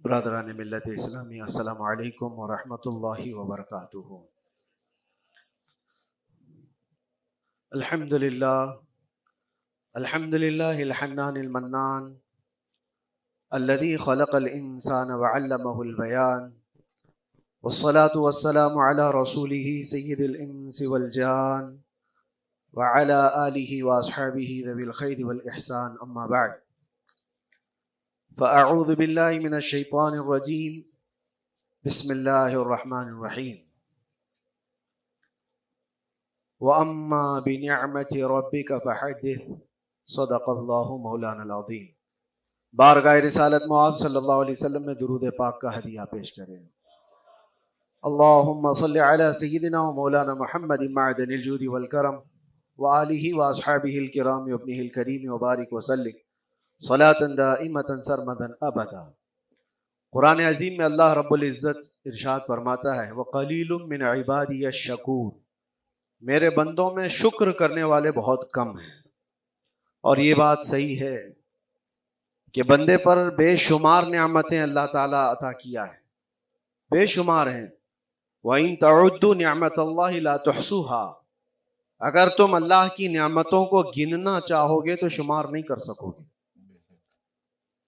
برادران ملت اسلامی، السلام علیکم ورحمۃ اللہ وبرکاتہ۔ الحمد للہ الحنان المنان الذي خلق الانسان وعلمه البیان، والصلاة والسلام على رسوله سید الانس والجان وعلى آلہ واصحابہ ذوی الخیر والاحسان، اما بعد فاعوذ باللہ من الشیطان الرجیم، بسم اللہ الرحمن الرحیم۔ وَأَمَّا بِنِعْمَةِ رَبِّكَ فَحَدِّثْ، صدق اللہ مولانا العظیم۔ بارگاہ رسالت مآب صلی اللہ علیہ وسلم میں درود پاک کا ہدیہ پیش کریں۔ اللہم صلی علی سیدنا و مولانا محمد معدن الجود والکرم وآلہ واصحابہ الکرام وابنہ الکریم وبارک وسلم صلاة دائمة سرمدا ابدا۔ قرآن عظیم میں اللہ رب العزت ارشاد فرماتا ہے، وَقَلِيلٌ مِّنْ عِبَادِيَ الشَّكُورُ، میرے بندوں میں شکر کرنے والے بہت کم ہیں۔ اور یہ بات صحیح ہے کہ بندے پر بے شمار نعمتیں اللہ تعالیٰ عطا کیا ہے، بے شمار ہیں۔ وَإِن تَعُدُّوا نِعْمَتَ اللَّهِ لَا تُحْصُوهَا، اگر تم اللہ کی نعمتوں کو گننا چاہو گے تو شمار نہیں کر سکو گے۔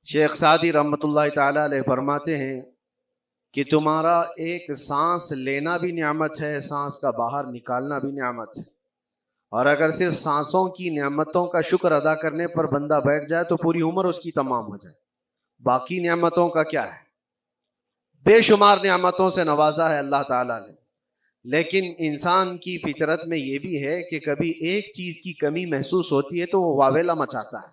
شیخ سعدی رحمۃ اللہ تعالی علیہ فرماتے ہیں کہ تمہارا ایک سانس لینا بھی نعمت ہے، سانس کا باہر نکالنا بھی نعمت ہے، اور اگر صرف سانسوں کی نعمتوں کا شکر ادا کرنے پر بندہ بیٹھ جائے تو پوری عمر اس کی تمام ہو جائے، باقی نعمتوں کا کیا ہے؟ بے شمار نعمتوں سے نوازا ہے اللہ تعالیٰ نے، لیکن انسان کی فطرت میں یہ بھی ہے کہ کبھی ایک چیز کی کمی محسوس ہوتی ہے تو وہ واویلا مچاتا ہے،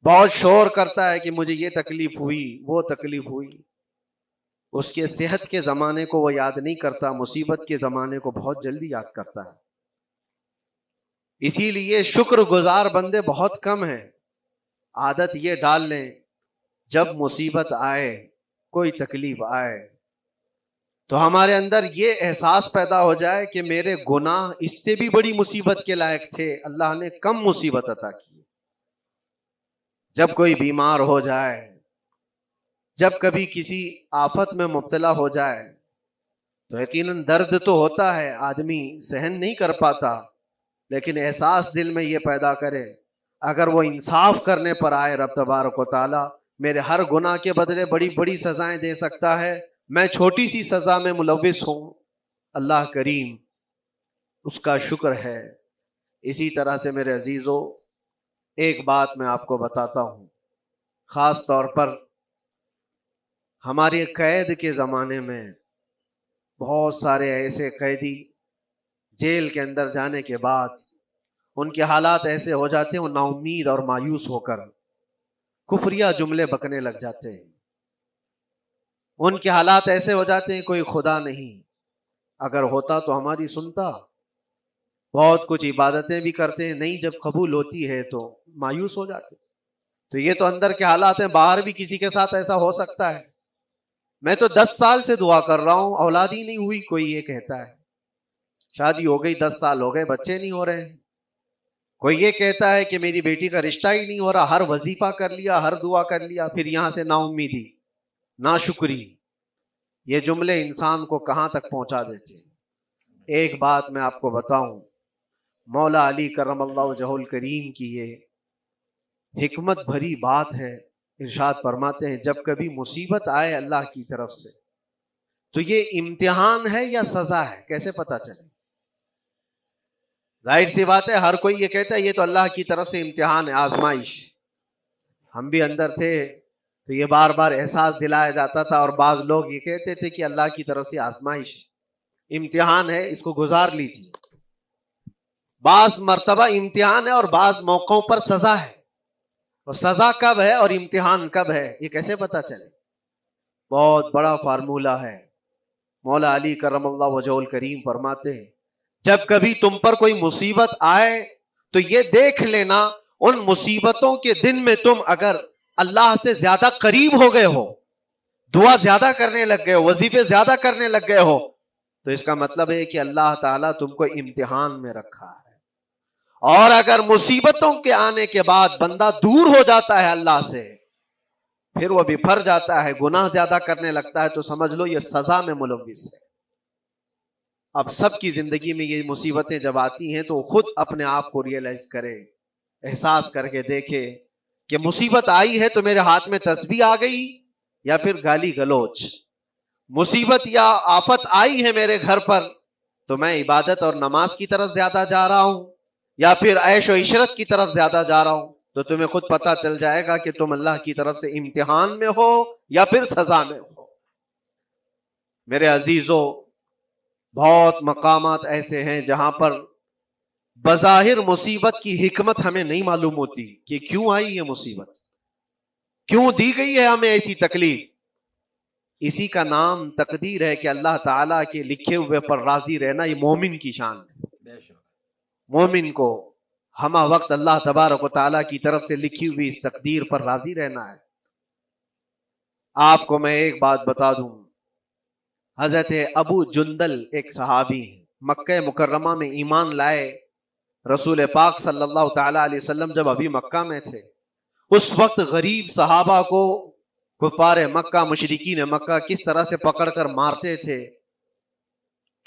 بہت شور کرتا ہے کہ مجھے یہ تکلیف ہوئی، وہ تکلیف ہوئی۔ اس کے صحت کے زمانے کو وہ یاد نہیں کرتا، مصیبت کے زمانے کو بہت جلدی یاد کرتا ہے۔ اسی لیے شکر گزار بندے بہت کم ہیں۔ عادت یہ ڈال لیں، جب مصیبت آئے، کوئی تکلیف آئے، تو ہمارے اندر یہ احساس پیدا ہو جائے کہ میرے گناہ اس سے بھی بڑی مصیبت کے لائق تھے، اللہ نے کم مصیبت عطا کی۔ جب کوئی بیمار ہو جائے، جب کبھی کسی آفت میں مبتلا ہو جائے تو یقیناً درد تو ہوتا ہے، آدمی سہن نہیں کر پاتا، لیکن احساس دل میں یہ پیدا کرے اگر وہ انصاف کرنے پر آئے، رب تبارک و تعالیٰ میرے ہر گناہ کے بدلے بڑی بڑی سزائیں دے سکتا ہے، میں چھوٹی سی سزا میں ملوث ہوں، اللہ کریم، اس کا شکر ہے۔ اسی طرح سے میرے عزیزو، ایک بات میں آپ کو بتاتا ہوں، خاص طور پر ہمارے قید کے زمانے میں بہت سارے ایسے قیدی جیل کے اندر جانے کے بعد ان کے حالات ایسے ہو جاتے ہیں، وہ نا امید اور مایوس ہو کر کفریہ جملے بکنے لگ جاتے ہیں۔ ان کے حالات ایسے ہو جاتے ہیں کوئی خدا نہیں، اگر ہوتا تو ہماری سنتا، بہت کچھ عبادتیں بھی کرتے ہیں، نہیں جب قبول ہوتی ہے تو مایوس ہو جاتے۔ تو یہ تو اندر کے حالات ہیں، باہر بھی کسی کے ساتھ ایسا ہو سکتا ہے۔ میں تو 10 سال سے دعا کر رہا ہوں، اولاد ہی نہیں ہوئی، کوئی یہ کہتا ہے۔ شادی ہو گئی، 10 سال ہو گئے، بچے نہیں ہو رہے ہیں۔ کوئی یہ کہتا ہے کہ میری بیٹی کا رشتہ ہی نہیں ہو رہا، ہر وظیفہ کر لیا، ہر دعا کر لیا، پھر یہاں سے نا امیدی، ناشکری۔ یہ جملے انسان کو کہاں تک پہنچا دیتے ہیں۔ ایک بات میں آپ کو بتاؤں، مولا علی کرم اللہ وجہہ الکریم کی یہ حکمت بھری بات ہے، ارشاد فرماتے ہیں جب کبھی مصیبت آئے اللہ کی طرف سے تو یہ امتحان ہے یا سزا ہے، کیسے پتا چلے؟ ظاہر سی بات ہے، ہر کوئی یہ کہتا ہے یہ تو اللہ کی طرف سے امتحان ہے، آزمائش۔ ہم بھی اندر تھے تو یہ بار بار احساس دلایا جاتا تھا، اور بعض لوگ یہ کہتے تھے کہ اللہ کی طرف سے آزمائش ہے، امتحان ہے، اس کو گزار لیجیے۔ بعض مرتبہ امتحان ہے اور بعض موقعوں پر سزا ہے، اور سزا کب ہے اور امتحان کب ہے یہ کیسے پتا چلے؟ بہت بڑا فارمولہ ہے۔ مولا علی کرم اللہ وجہہ الکریم فرماتے ہیں جب کبھی تم پر کوئی مصیبت آئے تو یہ دیکھ لینا ان مصیبتوں کے دن میں تم اگر اللہ سے زیادہ قریب ہو گئے ہو، دعا زیادہ کرنے لگ گئے ہو، وظیفے زیادہ کرنے لگ گئے ہو، تو اس کا مطلب ہے کہ اللہ تعالیٰ تم کو امتحان میں رکھا ہے۔ اور اگر مصیبتوں کے آنے کے بعد بندہ دور ہو جاتا ہے اللہ سے، پھر وہ بفر جاتا ہے، گناہ زیادہ کرنے لگتا ہے، تو سمجھ لو یہ سزا میں ملوث ہے۔ اب سب کی زندگی میں یہ مصیبتیں جب آتی ہیں تو خود اپنے آپ کو ریئلائز کرے، احساس کر کے دیکھے کہ مصیبت آئی ہے تو میرے ہاتھ میں تسبیح آ گئی یا پھر گالی گلوچ، مصیبت یا آفت آئی ہے میرے گھر پر تو میں عبادت اور نماز کی طرف زیادہ جا رہا ہوں یا پھر عیش و عشرت کی طرف زیادہ جا رہا ہوں، تو تمہیں خود پتا چل جائے گا کہ تم اللہ کی طرف سے امتحان میں ہو یا پھر سزا میں ہو۔ میرے عزیزو، بہت مقامات ایسے ہیں جہاں پر بظاہر مصیبت کی حکمت ہمیں نہیں معلوم ہوتی کہ کیوں آئی یہ مصیبت، کیوں دی گئی ہے ہمیں ایسی تکلیف۔ اسی کا نام تقدیر ہے کہ اللہ تعالیٰ کے لکھے ہوئے پر راضی رہنا یہ مومن کی شان ہے۔ مومن کو ہمہ وقت اللہ تبارک و تعالیٰ کی طرف سے لکھی ہوئی اس تقدیر پر راضی رہنا ہے۔ آپ کو میں ایک بات بتا دوں، حضرت ابو جندل ایک صحابی ہیں، مکہ مکرمہ میں ایمان لائے، رسول پاک صلی اللہ تعالیٰ علیہ وسلم جب ابھی مکہ میں تھے، اس وقت غریب صحابہ کو کفار مکہ، مشرکین مکہ کس طرح سے پکڑ کر مارتے تھے،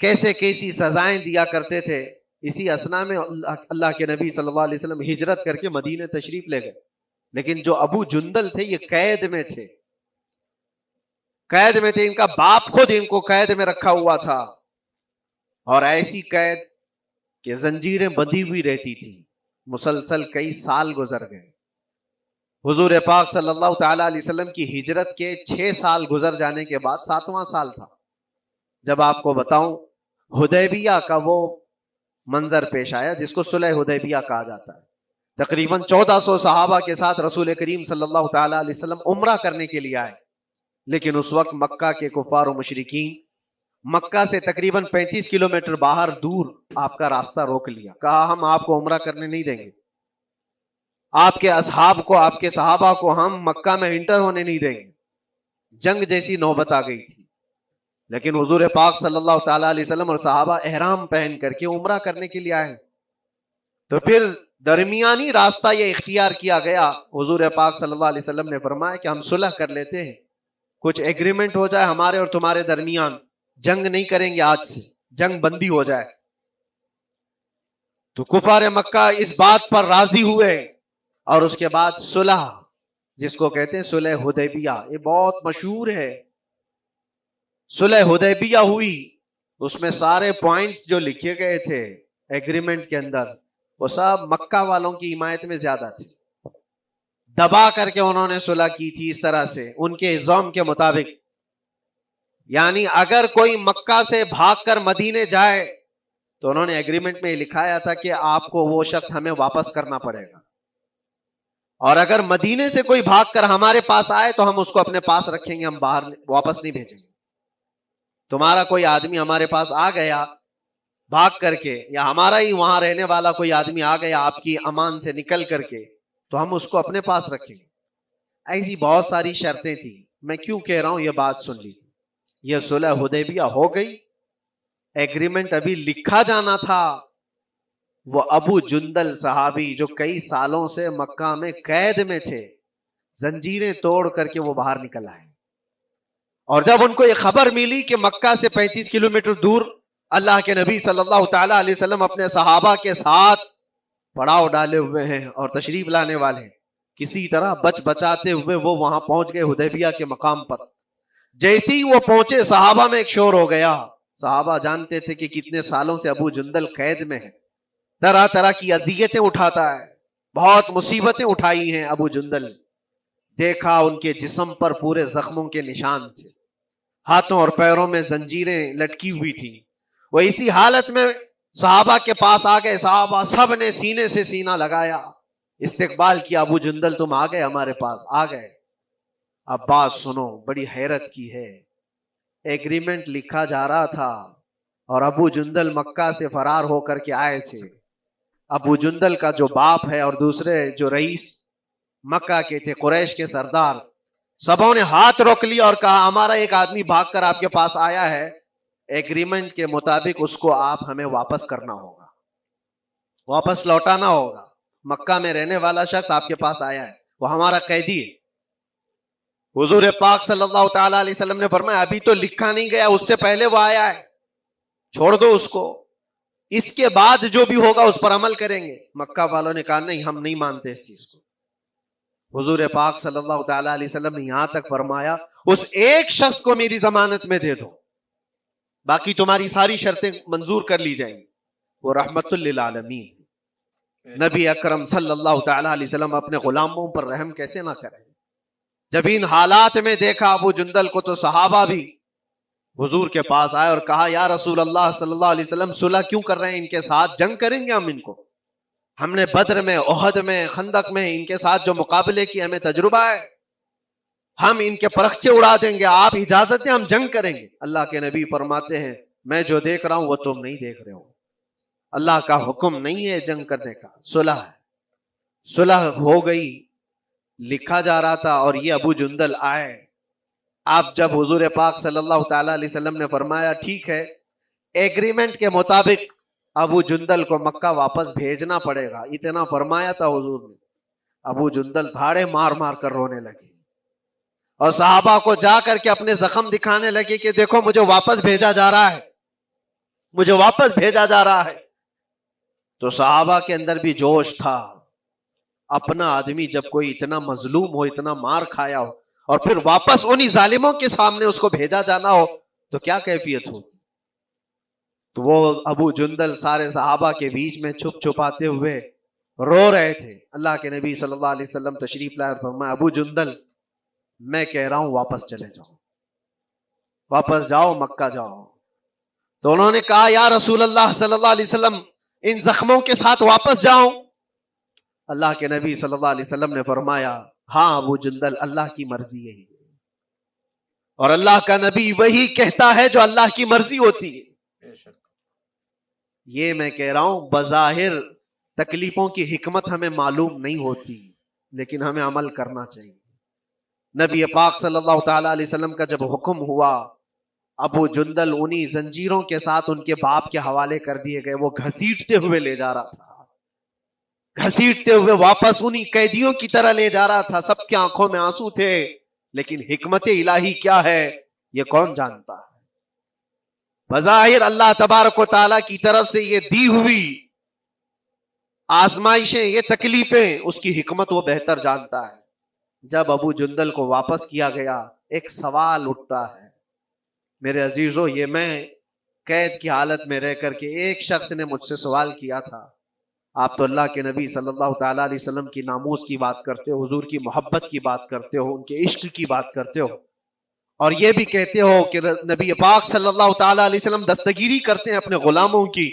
کیسے کیسی سزائیں دیا کرتے تھے۔ اسی اسنا میں اللہ کے نبی صلی اللہ علیہ وسلم ہجرت کر کے مدینہ تشریف لے گئے، لیکن جو ابو جندل تھے یہ قید میں تھے، قید میں تھے، ان کا باپ خود ان کو قید میں رکھا ہوا تھا، اور ایسی قید کہ زنجیریں بندھی ہوئی رہتی تھی، مسلسل کئی سال گزر گئے۔ حضور پاک صلی اللہ تعالیٰ علیہ وسلم کی ہجرت کے 6 سال گزر جانے کے بعد 7واں سال تھا جب آپ کو بتاؤں حدیبیہ کا وہ منظر پیش آیا جس کو صلح حدیبیہ کہا جاتا ہے۔ تقریباً 1400 صحابہ کے ساتھ رسول کریم صلی اللہ تعالیٰ علیہ وسلم عمرہ کرنے کے لیے آئے، لیکن اس وقت مکہ کے کفار و مشرکین مکہ سے تقریباً 35 کلومیٹر باہر دور آپ کا راستہ روک لیا، کہا ہم آپ کو عمرہ کرنے نہیں دیں گے، آپ کے اصحاب کو، آپ کے صحابہ کو ہم مکہ میں انٹر ہونے نہیں دیں گے۔ جنگ جیسی نوبت آ گئی تھی، لیکن حضور پاک صلی اللہ تعالیٰ علیہ وسلم اور صحابہ احرام پہن کر کے عمرہ کرنے کے لیے آئے، تو پھر درمیانی راستہ یہ اختیار کیا گیا۔ حضور پاک صلی اللہ علیہ وسلم نے فرمایا کہ ہم صلح کر لیتے ہیں، کچھ ایگریمنٹ ہو جائے ہمارے اور تمہارے درمیان، جنگ نہیں کریں گے، آج سے جنگ بندی ہو جائے۔ تو کفار مکہ اس بات پر راضی ہوئے، اور اس کے بعد صلح، جس کو کہتے ہیں صلح حدیبیہ، یہ بہت مشہور ہے۔ صلح حدیبیہ ہوئی، اس میں سارے پوائنٹس جو لکھے گئے تھے ایگریمنٹ کے اندر وہ سب مکہ والوں کی حمایت میں زیادہ تھے، دبا کر کے انہوں نے صلح کی تھی اس طرح سے ان کے زوم کے مطابق، یعنی اگر کوئی مکہ سے بھاگ کر مدینے جائے تو انہوں نے ایگریمنٹ میں لکھایا تھا کہ آپ کو وہ شخص ہمیں واپس کرنا پڑے گا، اور اگر مدینے سے کوئی بھاگ کر ہمارے پاس آئے تو ہم اس کو اپنے پاس رکھیں گے، ہم باہر واپس نہیں بھیجیں گے۔ تمہارا کوئی آدمی ہمارے پاس آ گیا بھاگ کر کے، یا ہمارا ہی وہاں رہنے والا کوئی آدمی آ گیا آپ کی امان سے نکل کر کے، تو ہم اس کو اپنے پاس رکھیں گے۔ ایسی بہت ساری شرطیں تھیں۔ میں کیوں کہہ رہا ہوں یہ بات سن لیجیے، یہ صلح حدیبیہ ہو گئی، ایگریمنٹ ابھی لکھا جانا تھا۔ وہ ابو جندل صحابی جو کئی سالوں سے مکہ میں قید میں تھے، زنجیریں توڑ کر کے وہ باہر نکل آئے، اور جب ان کو یہ خبر ملی کہ مکہ سے 35 کلومیٹر دور اللہ کے نبی صلی اللہ تعالیٰ علیہ وسلم اپنے صحابہ کے ساتھ پڑاؤ ڈالے ہوئے ہیں اور تشریف لانے والے ہیں، کسی طرح بچ بچاتے ہوئے وہ وہاں پہنچ گئے حدیبیہ کے مقام پر۔ جیسے ہی وہ پہنچے صحابہ میں ایک شور ہو گیا، صحابہ جانتے تھے کہ کتنے سالوں سے ابو جندل قید میں ہے، طرح طرح کی اذیتیں اٹھاتا ہے، بہت مصیبتیں اٹھائی ہیں ابو جندل۔ دیکھا ان کے جسم پر پورے زخموں کے نشان تھے، ہاتھوں اور پیروں میں زنجیریں لٹکی ہوئی تھی۔ وہ اسی حالت میں صحابہ کے پاس آ گئے، صحابہ سب نے سینے سے سینہ لگایا، استقبال کیا، ابو جندل تم آ گئے ہمارے پاس، آ گئے۔ اب بات سنو، بڑی حیرت کی ہے، ایگریمنٹ لکھا جا رہا تھا اور ابو جندل مکہ سے فرار ہو کر کے آئے تھے۔ ابو جندل کا جو باپ ہے اور دوسرے جو رئیس مکہ کے تھے، قریش کے سردار، سبوں نے ہاتھ روک لیا اور کہا ہمارا ایک آدمی بھاگ کر آپ کے پاس آیا ہے، ایگریمنٹ کے مطابق اس کو آپ ہمیں واپس کرنا ہوگا، واپس لوٹانا ہوگا۔ مکہ میں رہنے والا شخص آپ کے پاس آیا ہے، وہ ہمارا قیدی ہے۔ حضور پاک صلی اللہ تعالی علیہ وسلم نے فرمایا ابھی تو لکھا نہیں گیا، اس سے پہلے وہ آیا ہے، چھوڑ دو اس کو، اس کے بعد جو بھی ہوگا اس پر عمل کریں گے۔ مکہ والوں نے کہا نہیں، ہم نہیں مانتے اس چیز کو۔ حضور پاک صلی اللہ تعالی علیہ وسلم نے یہاں تک فرمایا اس ایک شخص کو میری ضمانت میں دے دو، باقی تمہاری ساری شرطیں منظور کر لی جائیں گی۔ وہ رحمت للعالمین نبی اکرم صلی اللہ تعالی علیہ وسلم اپنے غلاموں پر رحم کیسے نہ کریں؟ جب ان حالات میں دیکھا ابو جندل کو تو صحابہ بھی حضور کے پاس آئے اور کہا یا رسول اللہ صلی اللہ علیہ وسلم صلح کیوں کر رہے ہیں؟ ان کے ساتھ جنگ کریں گے ہم، ان کو ہم نے بدر میں، احد میں، خندق میں ان کے ساتھ جو مقابلے کی ہمیں تجربہ ہے، ہم ان کے پرخچے اڑا دیں گے، آپ اجازت دیں ہم جنگ کریں گے۔ اللہ کے نبی فرماتے ہیں میں جو دیکھ رہا ہوں وہ تم نہیں دیکھ رہے ہو، اللہ کا حکم نہیں ہے جنگ کرنے کا، صلح ہے۔ صلح ہو گئی، لکھا جا رہا تھا، اور یہ ابو جندل آئے۔ آپ جب حضور پاک صلی اللہ تعالی علیہ وسلم نے فرمایا ٹھیک ہے ایگریمنٹ کے مطابق ابو جندل کو مکہ واپس بھیجنا پڑے گا، اتنا فرمایا تھا حضور نے، ابو جندل دھاڑے مار مار کر رونے لگے اور صحابہ کو جا کر کے اپنے زخم دکھانے لگے کہ دیکھو مجھے واپس بھیجا جا رہا ہے، مجھے واپس بھیجا جا رہا ہے۔ تو صحابہ کے اندر بھی جوش تھا، اپنا آدمی جب کوئی اتنا مظلوم ہو، اتنا مار کھایا ہو، اور پھر واپس انہی ظالموں کے سامنے اس کو بھیجا جانا ہو تو کیا کیفیت ہو۔ تو وہ ابو جندل سارے صحابہ کے بیچ میں چھپ چھپاتے ہوئے رو رہے تھے۔ اللہ کے نبی صلی اللہ علیہ وسلم تشریف لائے اور فرمایا ابو جندل میں کہہ رہا ہوں واپس چلے جاؤ، واپس جاؤ، مکہ جاؤ۔ تو انہوں نے کہا یا رسول اللہ صلی اللہ علیہ وسلم ان زخموں کے ساتھ واپس جاؤ؟ اللہ کے نبی صلی اللہ علیہ وسلم نے فرمایا ہاں ابو جندل اللہ کی مرضی ہے، اور اللہ کا نبی وہی کہتا ہے جو اللہ کی مرضی ہوتی ہے۔ یہ میں کہہ رہا ہوں بظاہر تکلیفوں کی حکمت ہمیں معلوم نہیں ہوتی، لیکن ہمیں عمل کرنا چاہیے۔ نبی پاک صلی اللہ تعالی علیہ وسلم کا جب حکم ہوا، ابو جندل انہی زنجیروں کے ساتھ ان کے باپ کے حوالے کر دیے گئے، وہ گھسیٹتے ہوئے لے جا رہا تھا، گھسیٹتے ہوئے واپس انہی قیدیوں کی طرح لے جا رہا تھا۔ سب کی آنکھوں میں آنسو تھے، لیکن حکمت الہی کیا ہے یہ کون جانتا ہے؟ بظاہر اللہ تبارک و تعالیٰ کی طرف سے یہ دی ہوئی آزمائشیں، یہ تکلیفیں، اس کی حکمت وہ بہتر جانتا ہے۔ جب ابو جندل کو واپس کیا گیا ایک سوال اٹھتا ہے میرے عزیزو، یہ میں قید کی حالت میں رہ کر کے ایک شخص نے مجھ سے سوال کیا تھا، آپ تو اللہ کے نبی صلی اللہ تعالی علیہ وسلم کی ناموس کی بات کرتے ہو، حضور کی محبت کی بات کرتے ہو، ان کے عشق کی بات کرتے ہو، اور یہ بھی کہتے ہو کہ نبی پاک صلی اللہ تعالی علیہ وسلم دستگیری کرتے ہیں، اپنے غلاموں کی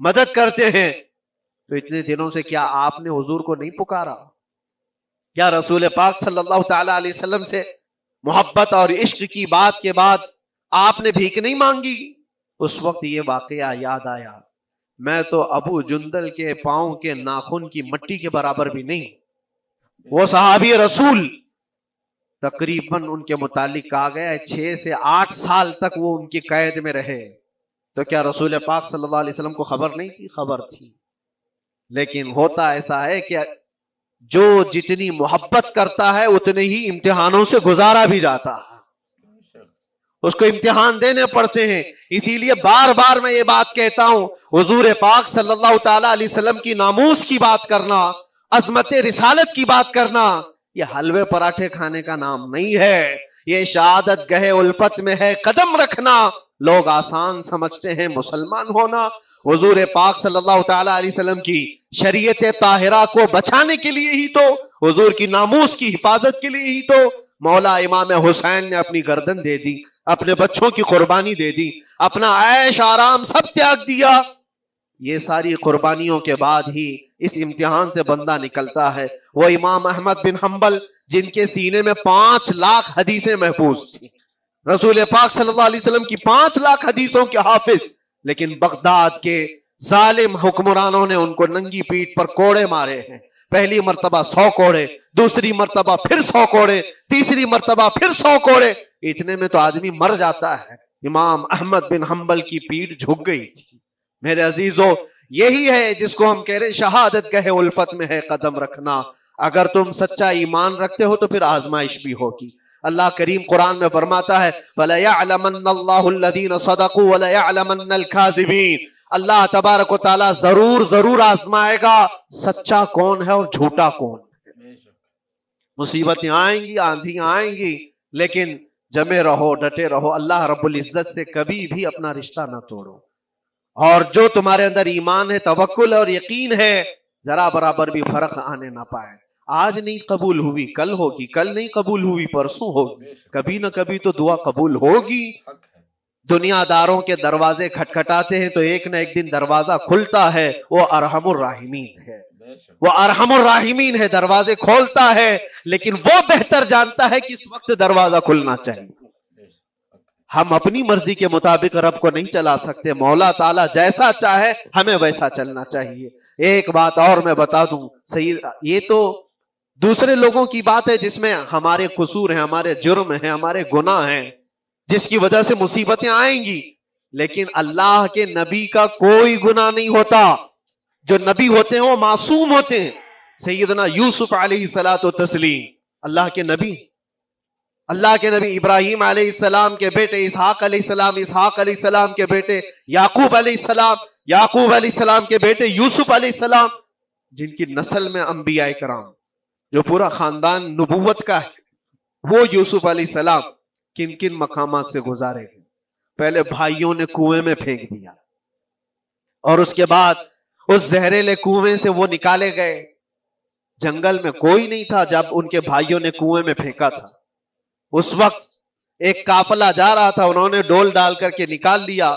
مدد کرتے ہیں، تو اتنے دنوں سے کیا آپ نے حضور کو نہیں پکارا؟ کیا رسول پاک صلی اللہ تعالی علیہ وسلم سے محبت اور عشق کی بات کے بعد آپ نے بھیک نہیں مانگی؟ اس وقت یہ واقعہ یاد آیا، میں تو ابو جندل کے پاؤں کے ناخن کی مٹی کے برابر بھی نہیں۔ وہ صحابی رسول تقریباً ان کے متعلق کہا گیا ہے 6 سے 8 سال تک وہ ان کی قید میں رہے، تو کیا رسول پاک صلی اللہ علیہ وسلم کو خبر نہیں تھی؟ خبر تھی، لیکن ہوتا ایسا ہے کہ جو جتنی محبت کرتا ہے اتنے ہی امتحانوں سے گزارا بھی جاتا ہے، اس کو امتحان دینے پڑتے ہیں۔ اسی لیے بار بار میں یہ بات کہتا ہوں، حضور پاک صلی اللہ تعالی علیہ وسلم کی ناموس کی بات کرنا، عظمت رسالت کی بات کرنا، یہ حلوے پراٹھے کھانے کا نام نہیں ہے، یہ شہادت گہے الفت میں ہے قدم رکھنا۔ لوگ آسان سمجھتے ہیں مسلمان ہونا، حضور پاک صلی اللہ تعالی علیہ وسلم کی شریعت طاہرہ کو بچانے کے لیے ہی تو، حضور کی ناموس کی حفاظت کے لیے ہی تو مولا امام حسین نے اپنی گردن دے دی، اپنے بچوں کی قربانی دے دی، اپنا عیش آرام سب تیاگ دیا۔ یہ ساری قربانیوں کے بعد ہی اس امتحان سے بندہ نکلتا ہے۔ وہ امام احمد بن حنبل جن کے سینے میں 5 لاکھ حدیثیں محفوظ تھیں، رسول پاک صلی اللہ علیہ وسلم کی 5 لاکھ حدیثوں کے حافظ، لیکن بغداد کے ظالم حکمرانوں نے ان کو ننگی پیٹھ پر کوڑے مارے ہیں، پہلی مرتبہ 100 کوڑے، دوسری مرتبہ پھر 100 کوڑے، تیسری مرتبہ پھر 100 کوڑے، اتنے میں تو آدمی مر جاتا ہے۔ امام احمد بن حنبل کی پیٹھ جھک گئی تھی۔ میرے عزیزو، یہی ہے جس کو ہم کہہ رہے ہیں شہادت گہے الفت میں ہے قدم رکھنا۔ اگر تم سچا ایمان رکھتے ہو تو پھر آزمائش بھی ہوگی، اللہ کریم قرآن میں فرماتا ہے وَلَيَعْلَمَنَّ اللَّهُ الَّذِينَ صَدَقُوا وَلَيَعْلَمَنَّ الْكَاذِبِينَ، اللہ تبارک و تعالیٰ ضرور آزمائے گا سچا کون ہے اور جھوٹا کون ہے۔ مصیبتیں آئیں گی، آندھیاں آئیں گی، لیکن جمے رہو، ڈٹے رہو، اللہ رب العزت سے کبھی بھی اپنا رشتہ نہ توڑو، اور جو تمہارے اندر ایمان ہے، توکل اور یقین ہے، ذرا برابر بھی فرق آنے نہ پائے۔ آج نہیں قبول ہوئی کل ہوگی، کل نہیں قبول ہوئی پرسوں ہوگی، کبھی نہ کبھی تو دعا قبول ہوگی۔ دنیا داروں کے دروازے کھٹکھٹاتے ہیں تو ایک نہ ایک دن دروازہ کھلتا ہے، وہ ارحم الراحمین ہے، وہ ارحم الراحمین ہے، دروازے کھولتا ہے، لیکن وہ بہتر جانتا ہے کس وقت دروازہ کھلنا چاہیے۔ ہم اپنی مرضی کے مطابق رب کو نہیں چلا سکتے، مولا تعالیٰ جیسا چاہے ہمیں ویسا چلنا چاہیے۔ ایک بات اور میں بتا دوں سید، یہ تو دوسرے لوگوں کی بات ہے جس میں ہمارے قصور ہیں، ہمارے جرم ہیں، ہمارے گناہ ہیں، جس کی وجہ سے مصیبتیں آئیں گی، لیکن اللہ کے نبی کا کوئی گناہ نہیں ہوتا۔ جو نبی ہوتے ہیں وہ معصوم ہوتے ہیں۔ سیدنا یوسف علیہ الصلوۃ والتسلیم اللہ کے نبی، اللہ کے نبی ابراہیم علیہ السلام کے بیٹے اسحاق علیہ السلام، اسحاق علیہ السلام کے بیٹے یعقوب علیہ السلام، یعقوب علیہ السلام کے بیٹے یوسف علیہ السلام، جن کی نسل میں انبیاء کرام، جو پورا خاندان نبوت کا ہے، وہ یوسف علیہ السلام کن کن مقامات سے گزارے گئے۔ پہلے بھائیوں نے کنویں میں پھینک دیا، اور اس کے بعد اس زہریلے کنویں سے وہ نکالے گئے۔ جنگل میں کوئی نہیں تھا جب ان کے بھائیوں نے کنویں میں پھینکا تھا۔ اس وقت ایک قافلہ جا رہا تھا، انہوں نے ڈول ڈال کر کے نکال لیا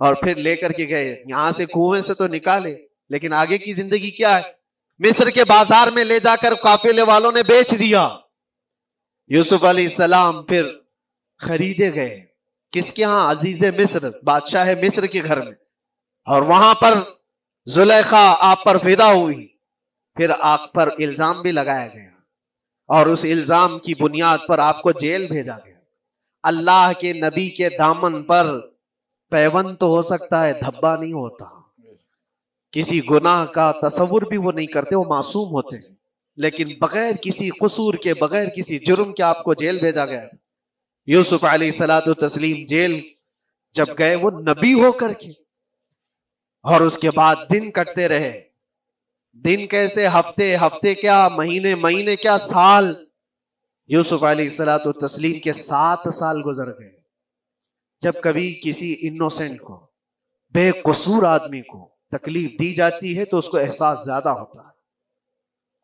اور پھر لے کر کے گئے۔ یہاں سے کنویں سے تو نکالے، لیکن آگے کی زندگی کیا ہے؟ مصر کے بازار میں لے جا کر قافلے والوں نے بیچ دیا۔ یوسف علیہ السلام پھر خریدے گئے، کس کے ہاں؟ عزیز مصر، بادشاہ مصر کے گھر میں، اور وہاں پر زلیخا آپ پر فدا ہوئی، پھر آپ پر الزام بھی لگایا گیا، اور اس الزام کی بنیاد پر آپ کو جیل بھیجا گیا۔ اللہ کے نبی کے دامن پر پیوند تو ہو سکتا ہے، دھبا نہیں ہوتا۔ کسی گناہ کا تصور بھی وہ نہیں کرتے، وہ معصوم ہوتے ہیں، لیکن بغیر کسی قصور کے، بغیر کسی جرم کے آپ کو جیل بھیجا گیا۔ یوسف علیہ الصلوۃ والتسلیم جیل جب گئے، وہ نبی ہو کر کے، اور اس کے بعد دن کٹتے رہے۔ دن کیسے؟ ہفتے، ہفتے کیا مہینے، مہینے کیا سال۔ یوسف علیہ الصلوۃ والتسلیم کے 7 سال گزر گئے۔ جب کبھی کسی انوسینٹ کو، بے قصور آدمی کو تکلیف دی جاتی ہے تو اس کو احساس زیادہ ہوتا ہے،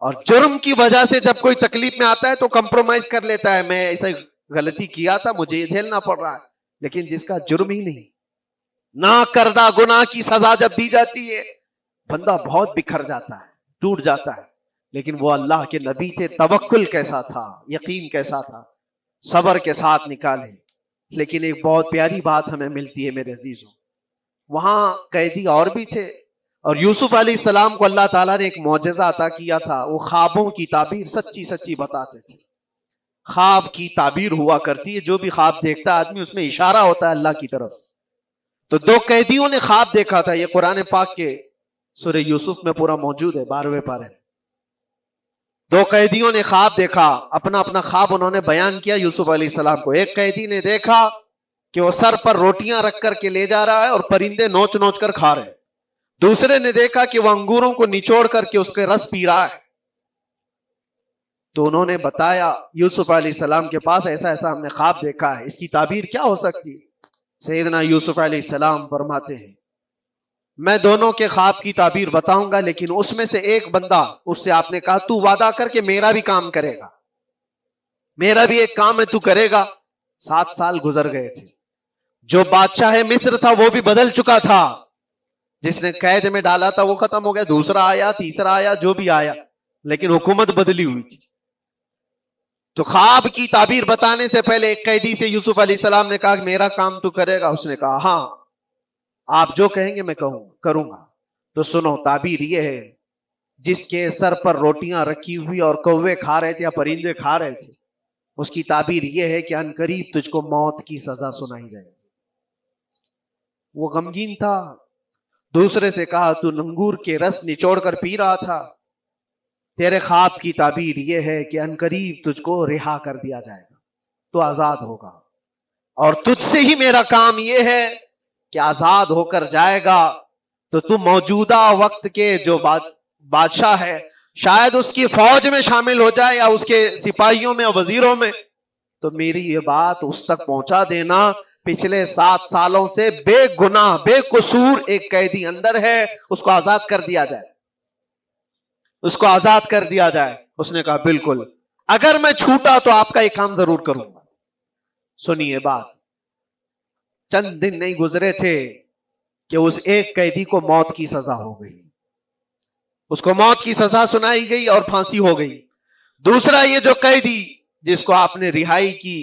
اور جرم کی وجہ سے جب کوئی تکلیف میں آتا ہے تو کمپرومائز کر لیتا ہے، میں ایسا غلطی کیا تھا، مجھے یہ جھیلنا پڑ رہا ہے۔ لیکن جس کا جرم ہی نہیں، نہ کردہ گناہ کی سزا جب دی جاتی ہے، بندہ بہت بکھر جاتا ہے، ٹوٹ جاتا ہے۔ لیکن وہ اللہ کے نبی تھے، توکل کیسا تھا، یقین کیسا تھا، صبر کے ساتھ نکالے۔ لیکن ایک بہت پیاری بات ہمیں ملتی ہے میرے عزیزوں، وہاں قیدی اور بھی تھے، اور یوسف علیہ السلام کو اللہ تعالیٰ نے ایک معجزہ عطا کیا تھا۔ وہ خوابوں کی تعبیر سچی سچی بتاتے تھے۔ خواب کی تعبیر ہوا کرتی ہے، جو بھی خواب دیکھتا ہے آدمی، اس میں اشارہ ہوتا ہے اللہ کی طرف سے۔ تو 2 قیدیوں نے خواب دیکھا تھا، یہ قرآن پاک کے سورہ یوسف میں پورا موجود ہے، 12ویں پارے۔ 2 قیدیوں نے خواب دیکھا، اپنا اپنا خواب انہوں نے بیان کیا یوسف علیہ السلام کو۔ ایک قیدی نے دیکھا کہ وہ سر پر روٹیاں رکھ کر کے لے جا رہا ہے اور پرندے نوچ نوچ کر کھا رہے ہیں۔ دوسرے نے دیکھا کہ وہ انگوروں کو نچوڑ کر کے اس کے رس پی رہا ہے۔ تو انہوں نے بتایا یوسف علیہ السلام کے پاس، ایسا ایسا ہم نے خواب دیکھا ہے، اس کی تعبیر کیا ہو سکتی ہے؟ سیدنا یوسف علیہ السلام فرماتے ہیں، میں دونوں کے خواب کی تعبیر بتاؤں گا، لیکن اس میں سے ایک بندہ، اس سے آپ نے کہا تو وعدہ کر کے میرا بھی کام کرے گا، میرا بھی ایک کام ہے تو کرے گا۔ 7 سال گزر گئے تھے، جو بادشاہ مصر تھا وہ بھی بدل چکا تھا، جس نے قید میں ڈالا تھا وہ ختم ہو گیا، دوسرا آیا، تیسرا آیا، جو بھی آیا، لیکن حکومت بدلی ہوئی تھی۔ تو خواب کی تعبیر بتانے سے پہلے ایک قیدی سے یوسف علیہ السلام نے کہا کہ میرا کام تو کرے گا؟ اس نے کہا ہاں، آپ جو کہیں گے میں کروں گا۔ تو سنو، تعبیر یہ ہے، جس کے سر پر روٹیاں رکھی ہوئی اور کوے کھا رہے تھے یا پرندے کھا رہے تھے، اس کی تعبیر یہ ہے کہ عنقریب تجھ کو موت کی سزا سنائی جائے۔ وہ غمگین تھا۔ دوسرے سے کہا تو انگور کے رس نچوڑ کر پی رہا تھا، تیرے خواب کی تعبیر یہ ہے کہ عنقریب تجھ کو رہا کر دیا جائے گا۔ تو آزاد ہوگا، اور تجھ سے ہی میرا کام یہ ہے کہ آزاد ہو کر جائے گا تو تو موجودہ وقت کے جو بادشاہ ہے، شاید اس کی فوج میں شامل ہو جائے یا اس کے سپاہیوں میں یا وزیروں میں، تو میری یہ بات اس تک پہنچا دینا، پچھلے 7 سالوں سے بے گناہ بے قصور ایک قیدی اندر ہے، اس کو آزاد کر دیا جائے، اس کو آزاد کر دیا جائے۔ اس نے کہا بالکل، اگر میں چھوٹا تو آپ کا یہ کام ضرور کروں گا۔ سنیے بات، چند دن نہیں گزرے تھے کہ اس ایک قیدی کو موت کی سزا ہو گئی، اس کو موت کی سزا سنائی گئی اور پھانسی ہو گئی۔ دوسرا یہ جو قیدی جس کو آپ نے رہائی کی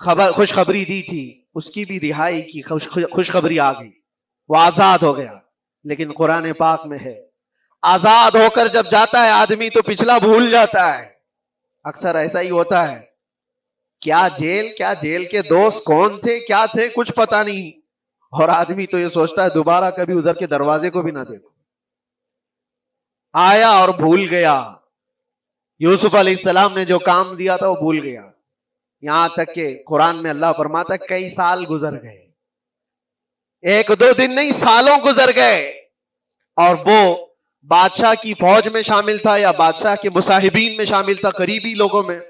خوشخبری دی تھی، اس کی بھی رہائی کی خوشخبری آ گئی، وہ آزاد ہو گیا۔ لیکن قرآن پاک میں ہے، آزاد ہو کر جب جاتا ہے آدمی تو پچھلا بھول جاتا ہے۔ اکثر ایسا ہی ہوتا ہے، کیا جیل کے دوست کون تھے کیا تھے کچھ پتا نہیں، اور آدمی تو یہ سوچتا ہے دوبارہ کبھی ادھر کے دروازے کو بھی نہ دیکھو۔ آیا اور بھول گیا، یوسف علیہ السلام نے جو کام دیا تھا وہ بھول گیا، یہاں تک کہ قرآن میں اللہ فرماتا ہے کئی سال گزر گئے، 1-2 دن نہیں، سالوں گزر گئے، اور وہ بادشاہ کی فوج میں شامل تھا یا بادشاہ کے مصاحبین میں شامل تھا، قریبی لوگوں میں۔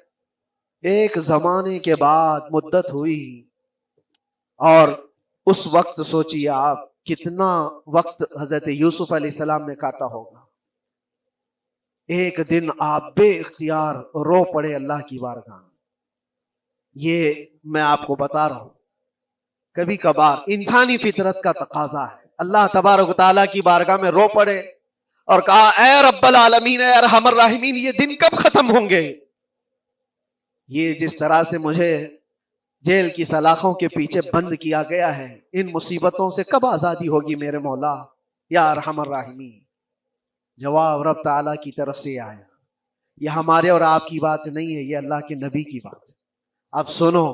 ایک زمانے کے بعد مدت ہوئی، اور اس وقت سوچیے آپ کتنا وقت حضرت یوسف علیہ السلام نے کاٹا ہوگا۔ ایک دن آپ بے اختیار رو پڑے اللہ کی بارگاہ میں۔ یہ میں آپ کو بتا رہا ہوں، کبھی کبھار انسانی فطرت کا تقاضا ہے، اللہ تبارک و تعالیٰ کی بارگاہ میں رو پڑے اور کہا اے رب العالمین، اے ارحم الراحمین، یہ دن کب ختم ہوں گے؟ یہ جس طرح سے مجھے جیل کی سلاخوں کے پیچھے بند کیا گیا ہے، ان مصیبتوں سے کب آزادی ہوگی میرے مولا یا ارحم الراحمین؟ جواب رب تعالیٰ کی طرف سے آیا، یہ ہمارے اور آپ کی بات نہیں ہے، یہ اللہ کے نبی کی بات ہے۔ اب سنو،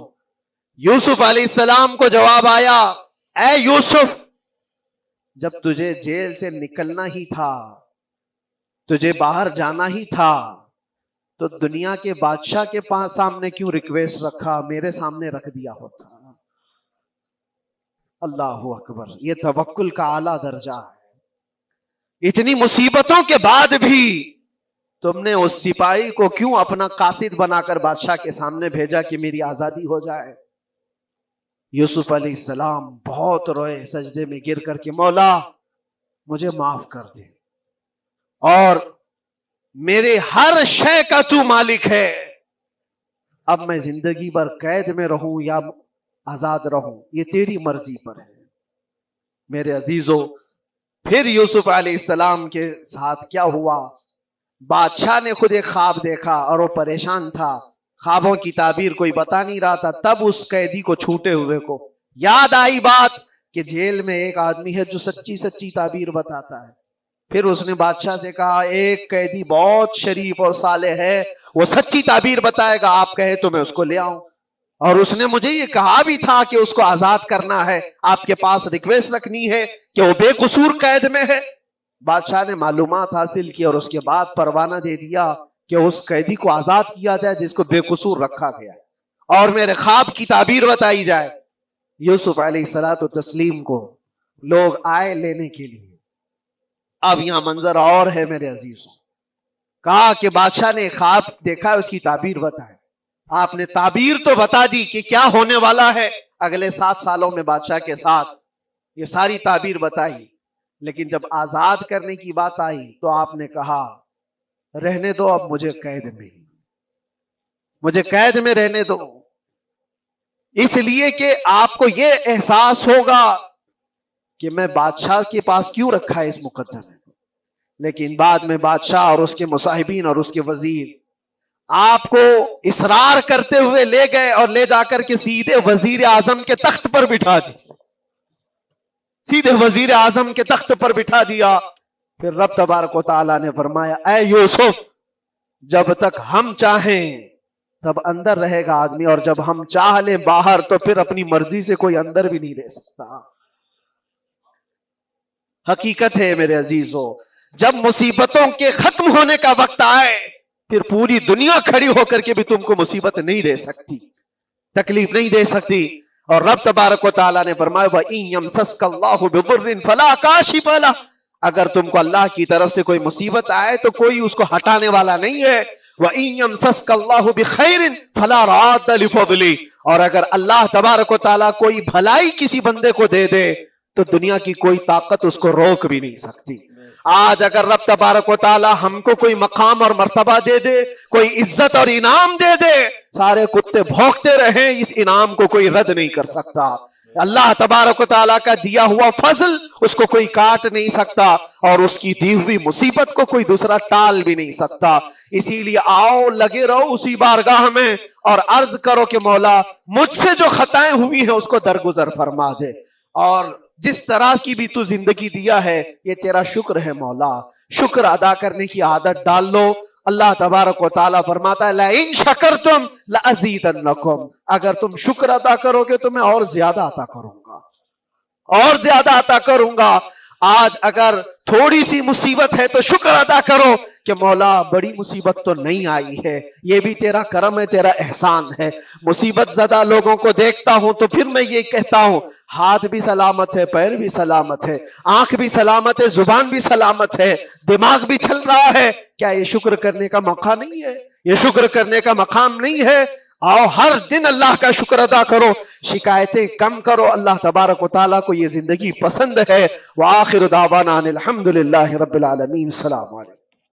یوسف علیہ السلام کو جواب آیا، اے یوسف، جب تجھے جیل سے نکلنا ہی تھا، تجھے باہر جانا ہی تھا، تو دنیا کے بادشاہ کے پاس سامنے کیوں ریکویسٹ رکھا، میرے سامنے رکھ دیا ہوتا۔ اللہ اکبر، یہ توکل کا اعلیٰ درجہ ہے۔ اتنی مصیبتوں کے بعد بھی تم نے اس سپاہی کو کیوں اپنا قاصد بنا کر بادشاہ کے سامنے بھیجا کہ میری آزادی ہو جائے؟ یوسف علیہ السلام بہت روئے، سجدے میں گر کر کے مولا مجھے معاف کر دے، اور میرے ہر شے کا تو مالک ہے، اب میں زندگی بھر قید میں رہوں یا آزاد رہوں یہ تیری مرضی پر ہے۔ میرے عزیزو، پھر یوسف علیہ السلام کے ساتھ کیا ہوا؟ بادشاہ نے خود ایک خواب دیکھا اور وہ پریشان تھا، خوابوں کی تعبیر کوئی بتا نہیں رہا تھا۔ تب اس قیدی کو چھوٹے ہوئے کو یاد آئی بات کہ جیل میں ایک آدمی ہے جو سچی سچی تعبیر بتاتا ہے۔ پھر اس نے بادشاہ سے کہا ایک قیدی بہت شریف اور صالح ہے، وہ سچی تعبیر بتائے گا، آپ کہے تو میں اس کو لے آؤں، اور اس نے مجھے یہ کہا بھی تھا کہ اس کو آزاد کرنا ہے، آپ کے پاس ریکویسٹ رکھنی ہے کہ وہ بے قصور قید میں ہے۔ بادشاہ نے معلومات حاصل کی اور اس کے بعد پروانہ دے دیا کہ اس قیدی کو آزاد کیا جائے جس کو بے قصور رکھا گیا ہے، اور میرے خواب کی تعبیر بتائی جائے۔ یوسف علیہ الصلوۃ والتسلیم کو لوگ آئے لینے کے لیے۔ اب یہاں منظر اور ہے میرے عزیزوں، کہا کہ بادشاہ نے خواب دیکھا، اس کی تعبیر بتائے۔ آپ نے تعبیر تو بتا دی کہ کیا ہونے والا ہے اگلے 7 سالوں میں بادشاہ کے ساتھ، یہ ساری تعبیر بتائی، لیکن جب آزاد کرنے کی بات آئی تو آپ نے کہا رہنے دو، اب مجھے قید میں رہنے دو، اس لیے کہ آپ کو یہ احساس ہوگا کہ میں بادشاہ کے پاس کیوں رکھا ہے اس مقدمے کو۔ لیکن بعد میں بادشاہ اور اس کے مصاحبین اور اس کے وزیر آپ کو اصرار کرتے ہوئے لے گئے اور لے جا کر کے سیدھے وزیر اعظم کے تخت پر بٹھا دی، سیدھے وزیر اعظم کے تخت پر بٹھا دیا۔ پھر رب تبارک و تعالیٰ نے فرمایا اے یوسف، جب تک ہم چاہیں تب اندر رہے گا آدمی، اور جب ہم چاہ لیں باہر تو پھر اپنی مرضی سے کوئی اندر بھی نہیں رہ سکتا۔ حقیقت ہے میرے عزیزو، جب مصیبتوں کے ختم ہونے کا وقت آئے پھر پوری دنیا کھڑی ہو کر کے بھی تم کو مصیبت نہیں دے سکتی۔ تکلیف نہیں دے سکتی. اور رب تبارک و تعالیٰ نے فرمایا وَإِن يَمْسَسْكَ اللَّهُ بِضُرٍّ فَلَا كَاشِفَ لَهُ، اگر تم کو اللہ کی طرف سے کوئی مصیبت آئے تو کوئی اس کو ہٹانے والا نہیں ہے. وَإِن يَمْسَسْكَ اللَّهُ بِخَيْرٍ فَلَا رَادَّ لِفَضْلِهِ، اور اگر اللہ تبارک و تعالیٰ کوئی بھلائی کسی بندے کو دے دے تو دنیا کی کوئی طاقت اس کو روک بھی نہیں سکتی. آج اگر رب تبارک و تعالیٰ ہم کو کوئی مقام اور مرتبہ دے دے، کوئی عزت اور انعام دے دے، سارے کتے بھونکتے رہیں، اس انعام کو کوئی رد نہیں کر سکتا. اللہ تبارک و تعالیٰ کا دیا ہوا فضل اس کو کوئی کاٹ نہیں سکتا، اور اس کی دی ہوئی مصیبت کو کوئی دوسرا ٹال بھی نہیں سکتا. اسی لیے آؤ لگے رہو اسی بارگاہ میں اور عرض کرو کہ مولا مجھ سے جو خطائیں ہوئی ہیں اس کو درگزر فرما دے، اور جس طرح کی بھی تو زندگی دیا ہے یہ تیرا شکر ہے مولا. شکر ادا کرنے کی عادت ڈال لو. اللہ تبارک و تعالیٰ فرماتا ہے لَإِن شَكَرْتُمْ لَأَزِيدَنَّكُمْ، اگر تم شکر ادا کرو گے تو میں اور زیادہ عطا کروں گا، اور زیادہ عطا کروں گا. آج اگر تھوڑی سی مصیبت ہے تو شکر ادا کرو کہ مولا بڑی مصیبت تو نہیں آئی ہے، یہ بھی تیرا کرم ہے، تیرا احسان ہے. مصیبت زدہ لوگوں کو دیکھتا ہوں تو پھر میں یہ کہتا ہوں ہاتھ بھی سلامت ہے، پیر بھی سلامت ہے، آنکھ بھی سلامت ہے، زبان بھی سلامت ہے، دماغ بھی چل رہا ہے. کیا یہ شکر کرنے کا موقع نہیں ہے؟ یہ شکر کرنے کا مقام نہیں ہے؟ آؤ ہر دن اللہ کا شکر ادا کرو، شکایتیں کم کرو. اللہ تبارک و تعالیٰ کو یہ زندگی پسند ہے. وآخر دعوانا ان الحمد للہ رب العالمین. السلام علیکم.